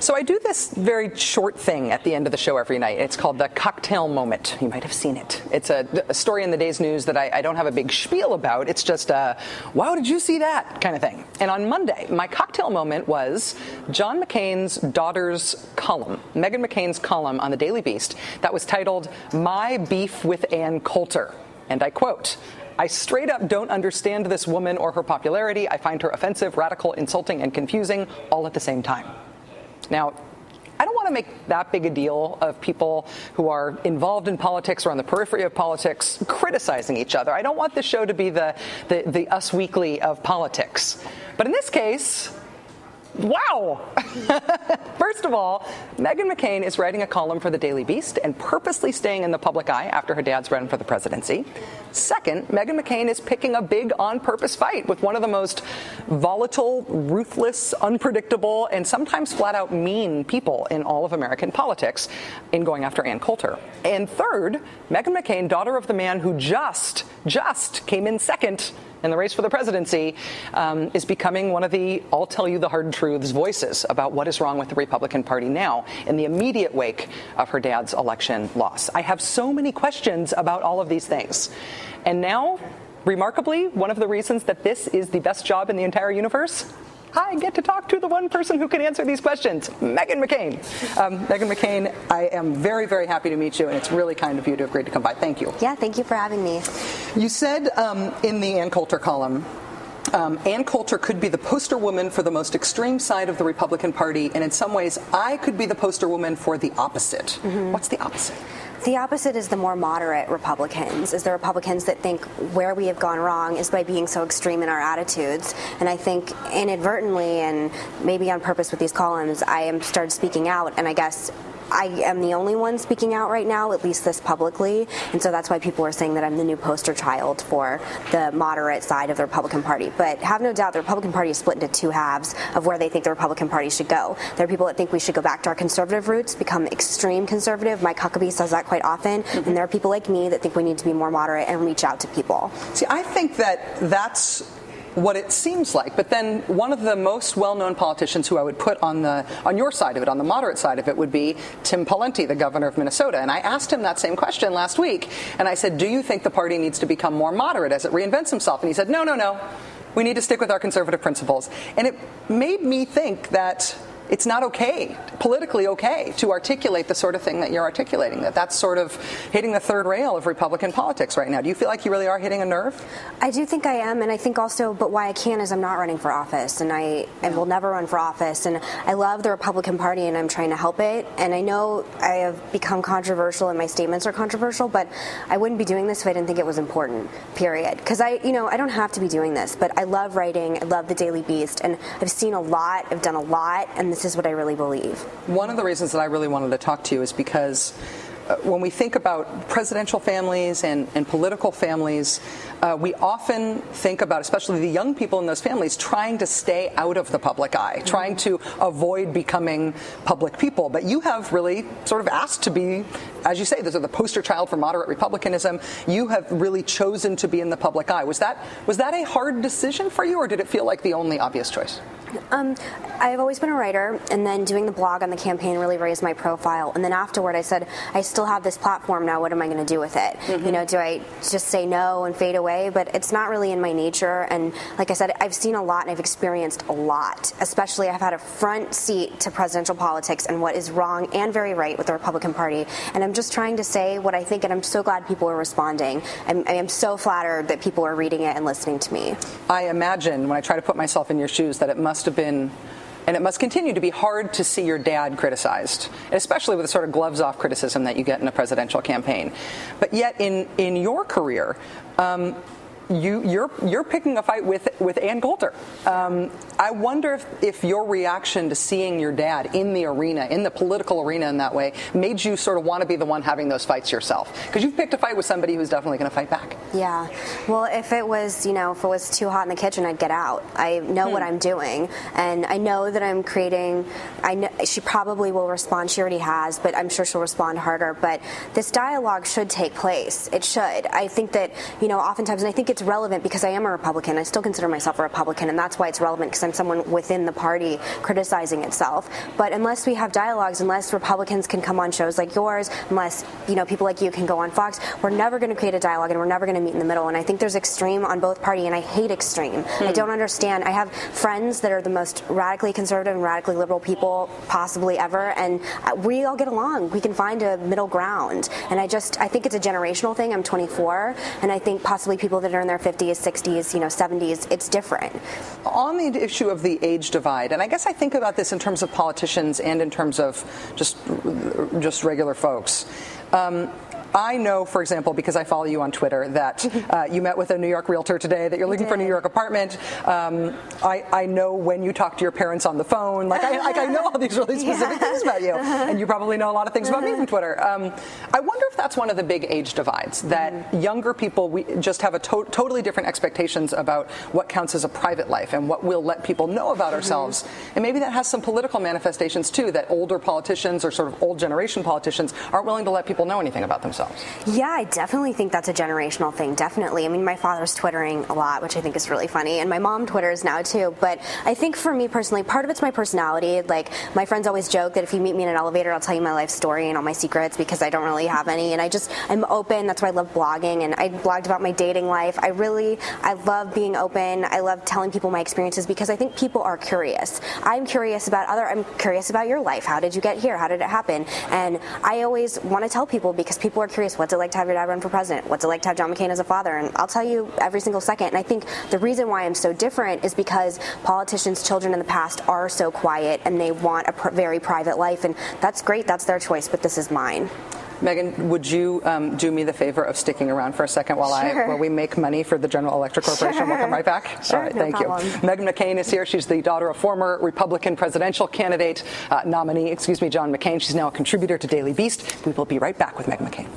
So I do this very short thing at the end of the show every night. It's called the cocktail moment. You might have seen it. It's a story in the day's news that I don't have a big spiel about. It's just a, wow, did you see that kind of thing. And on Monday, my cocktail moment was John McCain's daughter's column, Meghan McCain's column on the Daily Beast that was titled, "My Beef with Ann Coulter." And I quote, "I straight up don't understand this woman or her popularity. I find her offensive, radical, insulting, and confusing all at the same time." Now, I don't want to make that big a deal of people who are involved in politics or on the periphery of politics criticizing each other. I don't want this show to be the Us Weekly of politics. But in this case, wow! First of all, Meghan McCain is writing a column for the Daily Beast and purposely staying in the public eye after her dad's run for the presidency. Second, Meghan McCain is picking a big on-purpose fight with one of the most volatile, ruthless, unpredictable, and sometimes flat-out mean people in all of American politics in going after Ann Coulter. And third, Meghan McCain, daughter of the man who just came in second in the race for the presidency, is becoming one of the I'll tell you the hard truths voices about what is wrong with the Republican Party now in the immediate wake of her dad's election loss. I have so many questions about all of these things. And now, remarkably, one of the reasons that this is the best job in the entire universe, I get to talk to the one person who can answer these questions, Meghan McCain. Meghan McCain, I am very, very happy to meet you, and it's really kind of you to agree to come by. Thank you. Yeah, thank you for having me. You said in the Ann Coulter column, Ann Coulter could be the poster woman for the most extreme side of the Republican Party, and in some ways, I could be the poster woman for the opposite. Mm-hmm. What's the opposite? The opposite is the more moderate Republicans, is the Republicans that think where we have gone wrong is by being so extreme in our attitudes. And I think inadvertently and maybe on purpose with these columns, I am started speaking out, and I guess I am the only one speaking out right now, at least this publicly, and so that's why people are saying that I'm the new poster child for the moderate side of the Republican Party. But have no doubt the Republican Party is split into two halves of where they think the Republican Party should go. There are people that think we should go back to our conservative roots, become extreme conservative. Mike Huckabee says that quite often, and there are people like me that think we need to be more moderate and reach out to people. See, I think that's what it seems like. But then one of the most well-known politicians who I would put on your side of it, on the moderate side of it, would be Tim Pawlenty, the governor of Minnesota. And I asked him that same question last week. And I said, do you think the party needs to become more moderate as it reinvents himself? And he said, no. We need to stick with our conservative principles. And it made me think that it's not okay, politically okay, to articulate the sort of thing that you're articulating, that's sort of hitting the third rail of Republican politics right now. Do you feel like you really are hitting a nerve? I do think I am, and I think also, but why I can is I'm not running for office, and I will never run for office, and I love the Republican Party, and I'm trying to help it, and I know I have become controversial, and my statements are controversial, but I wouldn't be doing this if I didn't think it was important, period. Because I don't have to be doing this, but I love writing, I love the Daily Beast, and I've seen a lot, I've done a lot, and this is what I really believe. One of the reasons that I really wanted to talk to you is because when we think about presidential families and political families, we often think about, especially the young people in those families, trying to stay out of the public eye, trying to avoid becoming public people. But you have really sort of asked to be, as you say, this is the poster child for moderate republicanism. You have really chosen to be in the public eye. Was that a hard decision for you, or did it feel like the only obvious choice? I've always been a writer, and then doing the blog on the campaign really raised my profile. And then afterward, I said, I still have this platform now. What am I going to do with it? Mm-hmm. Do I just say no and fade away? But it's not really in my nature. And like I said, I've seen a lot and I've experienced a lot. Especially, I've had a front seat to presidential politics and what is wrong and very right with the Republican Party. And I'm just trying to say what I think, and I'm so glad people are responding. I am so flattered that people are reading it and listening to me. I imagine, when I try to put myself in your shoes, that it must have been, and it must continue to be, hard to see your dad criticized, especially with the sort of gloves-off criticism that you get in a presidential campaign. But yet, in your career, you're picking a fight with Ann Coulter. I wonder if your reaction to seeing your dad in the arena, in the political arena in that way, made you sort of want to be the one having those fights yourself. Because you've picked a fight with somebody who's definitely going to fight back. Yeah. Well, if it was too hot in the kitchen, I'd get out. I know what I'm doing, and I know that I'm creating. I know she probably will respond. She already has, but I'm sure she'll respond harder. But this dialogue should take place. It should. I think that, oftentimes, and I think it's relevant because I am a Republican. I still consider myself a Republican, and that's why it's relevant, because I'm someone within the party criticizing itself. But unless we have dialogues, unless Republicans can come on shows like yours, unless people like you can go on Fox, we're never going to create a dialogue, and we're never going to meet in the middle. And I think there's extreme on both parties, and I hate extreme. I don't understand. I have friends that are the most radically conservative and radically liberal people possibly ever, and we all get along. We can find a middle ground. And I think it's a generational thing. I'm 24, and I think possibly people that are in their 50s, 60s, 70s, it's different. On the issue of the age divide, and I guess I think about this in terms of politicians and in terms of just regular folks. I know, for example, because I follow you on Twitter, that you met with a New York realtor today, that you're looking for a New York apartment. I know when you talk to your parents on the phone. I know all these really specific things about you. And you probably know a lot of things about me from Twitter. I wonder if that's one of the big age divides, that younger people, we just have a totally different expectations about what counts as a private life and what we'll let people know about ourselves. And maybe that has some political manifestations, too, that older politicians or sort of old generation politicians aren't willing to let people know anything about themselves. Yeah, I definitely think that's a generational thing, definitely. I mean, my father's Twittering a lot, which I think is really funny, and my mom Twitters now, too. But I think for me personally, part of it's my personality. Like, my friends always joke that if you meet me in an elevator, I'll tell you my life story and all my secrets, because I don't really have any. And I'm open. That's why I love blogging, and I blogged about my dating life. I love being open. I love telling people my experiences, because I think people are curious. I'm curious about your life. How did you get here? How did it happen? And I always want to tell people, because people are curious. What's it like to have your dad run for president? What's it like to have John McCain as a father? And I'll tell you every single second. And I think the reason why I'm so different is because politicians' children in the past are so quiet, and they want a very private life. And that's great. That's their choice. But this is mine. Meghan, would you do me the favor of sticking around for a second while we make money for the General Electric Corporation? Sure. We'll come right back. Sure, all right, no thank problem. you. Meghan McCain is here. She's the daughter of former Republican presidential candidate nominee, John McCain. She's now a contributor to Daily Beast. We will be right back with Meghan McCain.